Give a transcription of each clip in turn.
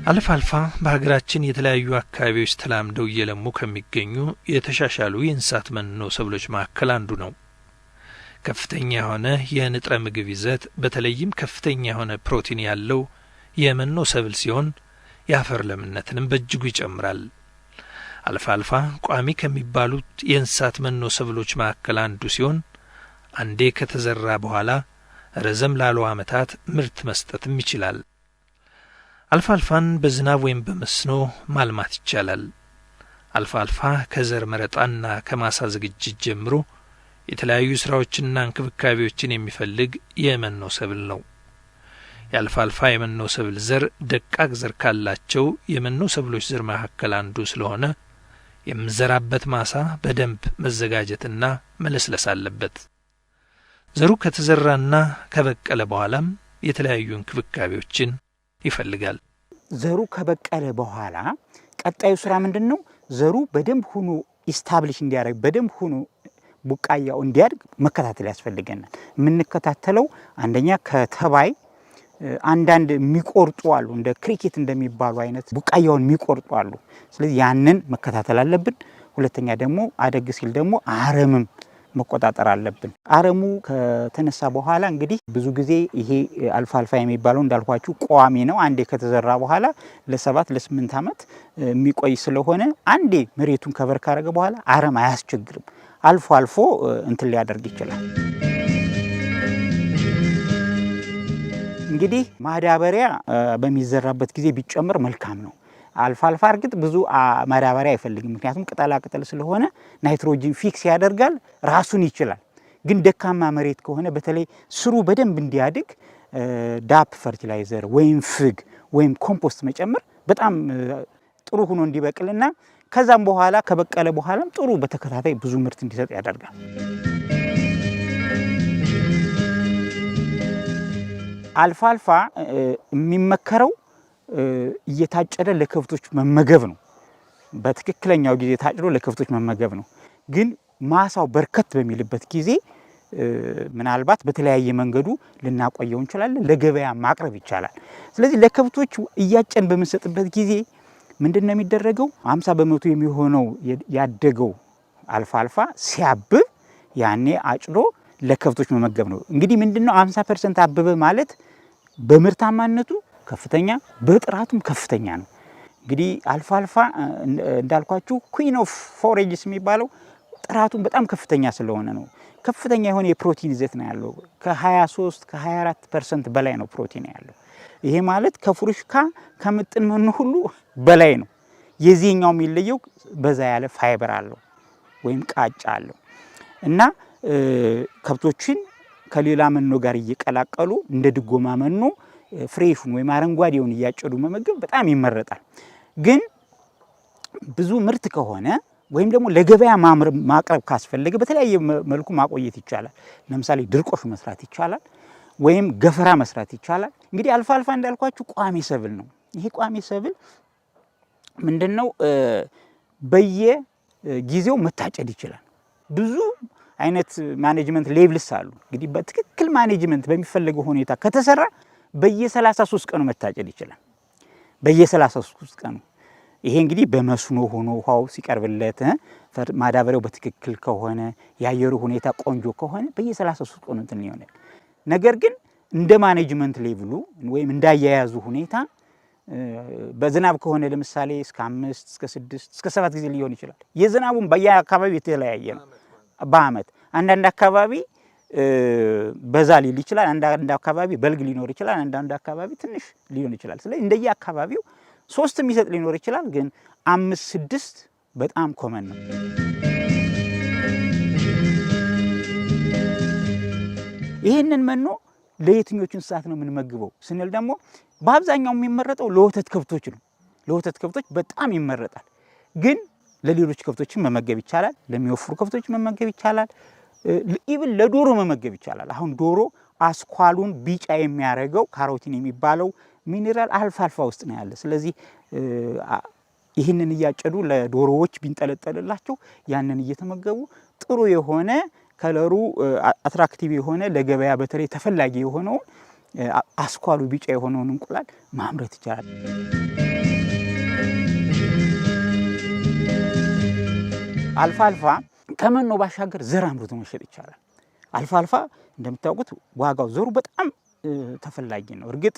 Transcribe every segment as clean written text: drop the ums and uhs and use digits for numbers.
አልፋልፋ በሀገራችን የተለያዩ አካባቢዎች ተላምደው እየለሙ ከሚገኙ የተሻሻሉ የእንስሳት መኖ ሰብሎች መካከል አንዱ ነው። ከፍተኛ የሆነ የንጥረ ምግብ ይዘት በተለይም ከፍተኛ የሆነ ፕሮቲን ያለው የመኖ ሰብል ሲሆን የአፈር ለምነትንም በእጅጉ ይጨምራል። አልፋልፋ ቋሚ ከሚባሉት የእንስሳት መኖ ሰብሎች መካከል አንዱ ሲሆን አንዴ ከተዘራ በኋላ ረዘም ላሉ ዓመታት ምርት መስጠትም ይችላል። አልፋልፋን በዝናብ ወይም በመስኖ ማልማት ይቻላል። አልፋልፋ ከዘር መረጣና ከማሳ ዝግጅት ጀምሮ የተለያዩ ስራዎችና እንክብካቤዎችን የሚፈልግ የመኖ ሰብል ነው። የአልፋልፋ የመኖ ሰብል ዘር ደቃቅ ዘር ካላቸው የመኖ ሰብሎች ዘር መካከል አንዱ ስለሆነ የምዘራበት ማሳ በደንብ መዘጋጀትና መለስለስ አለበት። ዘሩ ከተዘራና ከበቀለ በኋላም የተለያዩ እንክብካቤዎችን ይፈልጋል። ዘሩ ከበቀለ በኋላ ቀጣዩ ስራ ምንድነው? ዘሩ በደንብ ሆኖ ኢስታብሊሽ እንዲያደርግ በደንብ ሆኖ ቡቃያው እንዲያድግ መከታተል ያስፈልገናል። የምንከታተለው አንደኛ ከተባይ አንዳንድ የሚቆርጡ አሉ፣ እንደ ክሪኬት እንደሚባሉ አይነት ቡቃያውን የሚቆርጡ አሉ። ስለዚህ ያንን መከታተል አለብን። ሁለተኛ ደግሞ አደግ ሲል ደግሞ አረምም መቆጣጠር አለብን። አረሙ ከተነሳ በኋላ እንግዲህ ብዙ ጊዜ ይሄ አልፋልፋ የሚባለው እንዳልኳችሁ ቋሚ ነው። አንዴ ከተዘራ በኋላ ለ7 ለ8 ዓመት የሚቆይ ስለሆነ አንዴ መሬቱን ከቨር ካረገ በኋላ አረም አያስቸግርም። አልፎ አልፎ እንትን ሊያደርግ ይችላል። እንግዲህ ማዳበሪያ በሚዘራበት ጊዜ ቢጨምር መልካም ነው። አልፋልፋ እርግጥ ብዙ ማዳበሪያ አይፈልግም፣ ምክንያቱም ቅጠላ ቅጠል ስለሆነ ናይትሮጂን ፊክስ ያደርጋል፣ ራሱን ይችላል። ግን ደካማ መሬት ከሆነ በተለይ ስሩ በደንብ እንዲያድግ ዳፕ ፈርቲላይዘር ወይም ፍግ ወይም ኮምፖስት መጨመር በጣም ጥሩ ሆኖ እንዲበቅልና ከዛም በኋላ ከበቀለ በኋላም ጥሩ በተከታታይ ብዙ ምርት እንዲሰጥ ያደርጋል። አልፋልፋ የሚመከረው እየታጨደ ለከብቶች መመገብ ነው። በትክክለኛው ጊዜ ታጭዶ ለከብቶች መመገብ ነው። ግን ማሳው በርከት በሚልበት ጊዜ ምናልባት በተለያየ መንገዱ ልናቆየው እንችላለን፣ ለገበያ ማቅረብ ይቻላል። ስለዚህ ለከብቶች እያጨን በምንሰጥበት ጊዜ ምንድነው የሚደረገው? 50 በመቶ የሚሆነው ያደገው አልፋልፋ ሲያብብ ያኔ አጭዶ ለከብቶች መመገብ ነው። እንግዲህ ምንድነው 50% አበበ ማለት በምርታማነቱ ከፍተኛ በጥራቱም ከፍተኛ ነው። እንግዲህ አልፋልፋ እንዳልኳችሁ ኩዊን ኦፍ ፎሬጅስ የሚባለው ጥራቱም በጣም ከፍተኛ ስለሆነ ነው። ከፍተኛ የሆነ የፕሮቲን ይዘት ነው ያለው። ከ23 ከ24% በላይ ነው ፕሮቲን ያለው። ይሄ ማለት ከፍሩሽካ ከምጥን መኖ ሁሉ በላይ ነው። የዚህኛው የሚለየው በዛ ያለ ፋይበር አለው ወይም ቃጫ አለው እና ከብቶችን ከሌላ መኖ ጋር እየቀላቀሉ እንደ ድጎማ መኖ ፍሬሹን ወይም አረንጓዴውን እያጨዱ መመገብ በጣም ይመረጣል። ግን ብዙ ምርት ከሆነ ወይም ደግሞ ለገበያ ማቅረብ ካስፈለገ በተለያየ መልኩ ማቆየት ይቻላል። ለምሳሌ ድርቆሽ መስራት ይቻላል ወይም ገፈራ መስራት ይቻላል። እንግዲህ አልፋልፋ እንዳልኳችሁ ቋሚ ሰብል ነው። ይሄ ቋሚ ሰብል ምንድነው? በየጊዜው መታጨድ ይችላል። ብዙ አይነት ማኔጅመንት ሌቭልስ አሉ። እንግዲህ በትክክል ማኔጅመንት በሚፈልገው ሁኔታ ከተሰራ በየ33 ቀኑ መታጨድ ይችላል። በየ33 ቀኑ ይሄ እንግዲህ በመስኖ ሆኖ ውሃው ሲቀርብለት ማዳበሪያው በትክክል ከሆነ የአየሩ ሁኔታ ቆንጆ ከሆነ በየ33 ቀኑ እንትን ይሆናል። ነገር ግን እንደ ማኔጅመንት ሌቭሉ ወይም እንዳያያዙ ሁኔታ በዝናብ ከሆነ ለምሳሌ እስከ 5 እስከ 6 እስከ 7 ጊዜ ሊሆን ይችላል። የዝናቡን በየአካባቢው የተለያየ ነው። በአመት አንዳንድ አካባቢ በዛ ሊል ይችላል፣ አንዳንድ አካባቢ በልግ ሊኖር ይችላል፣ አንዳንድ አካባቢ ትንሽ ሊሆን ይችላል። ስለዚህ እንደየ አካባቢው 3 የሚሰጥ ሊኖር ይችላል፣ ግን 5 6 በጣም ኮመን ነው። ይሄንን መኖ ለየትኞቹ እንስሳት ነው የምንመግበው ስንል ደግሞ በአብዛኛው የሚመረጠው ለወተት ከብቶች ነው። ለወተት ከብቶች በጣም ይመረጣል። ግን ለሌሎች ከብቶችን መመገብ ይቻላል። ለሚወፍሩ ከብቶች መመገብ ይቻላል። ኢቭን ለዶሮ መመገብ ይቻላል። አሁን ዶሮ አስኳሉን ቢጫ የሚያደርገው ካሮቲን የሚባለው ሚኒራል አልፋልፋ ውስጥ ነው ያለ። ስለዚህ ይህንን እያጨዱ ለዶሮዎች ቢንጠለጠልላቸው ያንን እየተመገቡ ጥሩ የሆነ ከለሩ አትራክቲቭ የሆነ ለገበያ በተለይ ተፈላጊ የሆነው አስኳሉ ቢጫ የሆነውን እንቁላል ማምረት ይቻላል። አልፋ አልፋ ከመኖ ባሻገር ዘር አምርቶ መሸጥ ይቻላል። አልፋ አልፋ እንደምታውቁት ዋጋው ዘሩ በጣም ተፈላጊ ነው። እርግጥ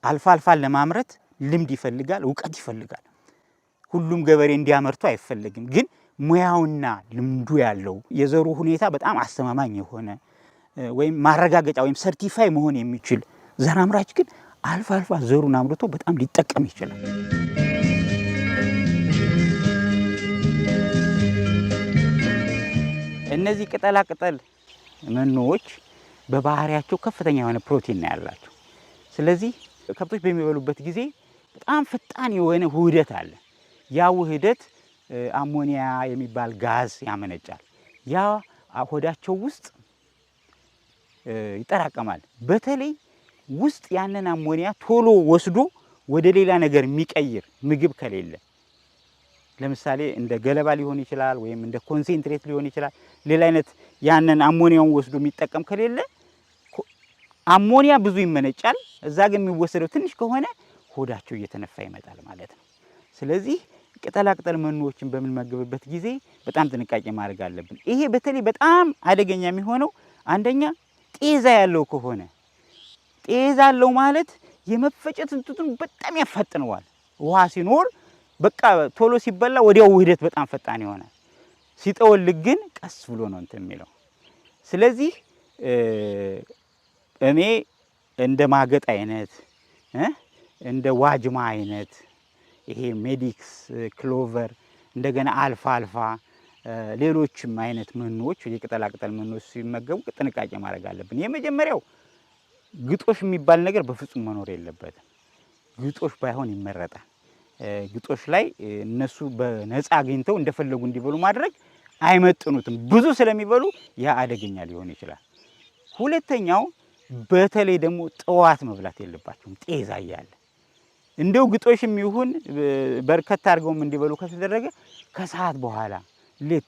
አልፋ አልፋን ለማምረት ልምድ ይፈልጋል፣ እውቀት ይፈልጋል። ሁሉም ገበሬ እንዲያመርቱ አይፈልግም። ግን ሙያውና ልምዱ ያለው የዘሩ ሁኔታ በጣም አስተማማኝ የሆነ ወይም ማረጋገጫ ወይም ሰርቲፋይ መሆን የሚችል ዘር አምራች ግን አልፋ አልፋ ዘሩን አምርቶ በጣም ሊጠቀም ይችላል። እነዚህ ቅጠላ ቅጠል መኖዎች በባህሪያቸው ከፍተኛ የሆነ ፕሮቲን ነው ያላቸው። ስለዚህ ከብቶች በሚበሉበት ጊዜ በጣም ፈጣን የሆነ ውህደት አለ። ያ ውህደት አሞኒያ የሚባል ጋዝ ያመነጫል። ያ ሆዳቸው ውስጥ ይጠራቀማል። በተለይ ውስጥ ያንን አሞኒያ ቶሎ ወስዶ ወደ ሌላ ነገር የሚቀይር ምግብ ከሌለ፣ ለምሳሌ እንደ ገለባ ሊሆን ይችላል ወይም እንደ ኮንሰንትሬት ሊሆን ይችላል። ሌላ አይነት ያንን አሞኒያውን ወስዶ የሚጠቀም ከሌለ አሞኒያ ብዙ ይመነጫል። እዛ ግን የሚወሰደው ትንሽ ከሆነ ሆዳቸው እየተነፋ ይመጣል ማለት ነው። ስለዚህ ቅጠላ ቅጠል መኖዎችን በምንመገብበት ጊዜ በጣም ጥንቃቄ ማድረግ አለብን። ይሄ በተለይ በጣም አደገኛ የሚሆነው አንደኛ ጤዛ ያለው ከሆነ፣ ጤዛ ያለው ማለት የመፈጨት እንትኑን በጣም ያፋጥነዋል። ውሃ ሲኖር በቃ ቶሎ ሲበላ ወዲያው ውህደት በጣም ፈጣን ይሆናል። ሲጠወልግ ግን ቀስ ብሎ ነው እንትን የሚለው። ስለዚህ እኔ እንደ ማገጥ አይነት እንደ ዋጅማ አይነት ይሄ ሜዲክስ፣ ክሎቨር፣ እንደገና አልፋ አልፋ ሌሎችም አይነት መኖዎች የቅጠላ ቅጠል መኖዎች ሲመገቡ ጥንቃቄ ማድረግ አለብን። የመጀመሪያው ግጦሽ የሚባል ነገር በፍጹም መኖር የለበትም። ግጦሽ ባይሆን ይመረጣል። ግጦሽ ላይ እነሱ በነፃ አግኝተው እንደፈለጉ እንዲበሉ ማድረግ አይመጥኑትም። ብዙ ስለሚበሉ ያ አደገኛ ሊሆን ይችላል። ሁለተኛው በተለይ ደግሞ ጠዋት መብላት የለባቸውም። ጤዛ እያለ እንደው ግጦሽም ይሁን በርከት አድርገውም እንዲበሉ ከተደረገ ከሰዓት በኋላ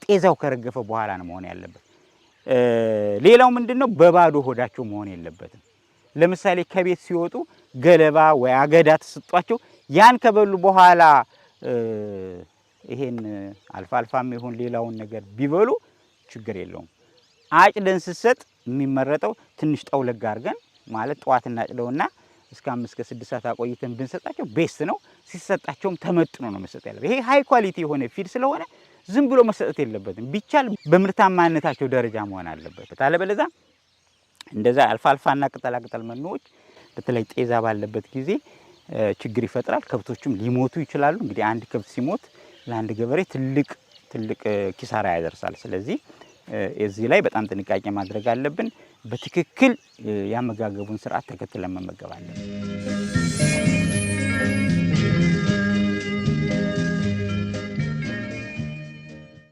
ጤዛው ከረገፈ በኋላ ነው መሆን ያለበት። ሌላው ምንድነው? በባዶ ሆዳቸው መሆን የለበትም። ለምሳሌ ከቤት ሲወጡ ገለባ ወይ አገዳ ተሰጧቸው ያን ከበሉ በኋላ ይሄን አልፋ አልፋም ይሁን ሌላውን ነገር ቢበሉ ችግር የለውም። አጭደን ስሰጥ የሚመረጠው ትንሽ ጠውለግ አድርገን ማለት ጠዋት እናጭደውና እስከ 5 እስከ 6 ሰዓት አቆይተን ብንሰጣቸው ቤስት ነው። ሲሰጣቸውም ተመጥኖ ነው መስጠት ያለበት። ይሄ ሃይ ኳሊቲ የሆነ ፊድ ስለሆነ ዝም ብሎ መሰጠት የለበትም። ቢቻል በምርታማነታቸው ደረጃ መሆን አለበት። አለበለዚያ እንደዛ አልፋ አልፋና ቅጠላ ቅጠል መኖዎች በተለይ ጤዛ ባለበት ጊዜ ችግር ይፈጥራል። ከብቶችም ሊሞቱ ይችላሉ። እንግዲህ አንድ ከብት ሲሞት ለአንድ ገበሬ ትልቅ ኪሳራ ያደርሳል። ስለዚህ እዚህ ላይ በጣም ጥንቃቄ ማድረግ አለብን። በትክክል ያመጋገቡን ስርዓት ተከትለን መመገብ አለብን።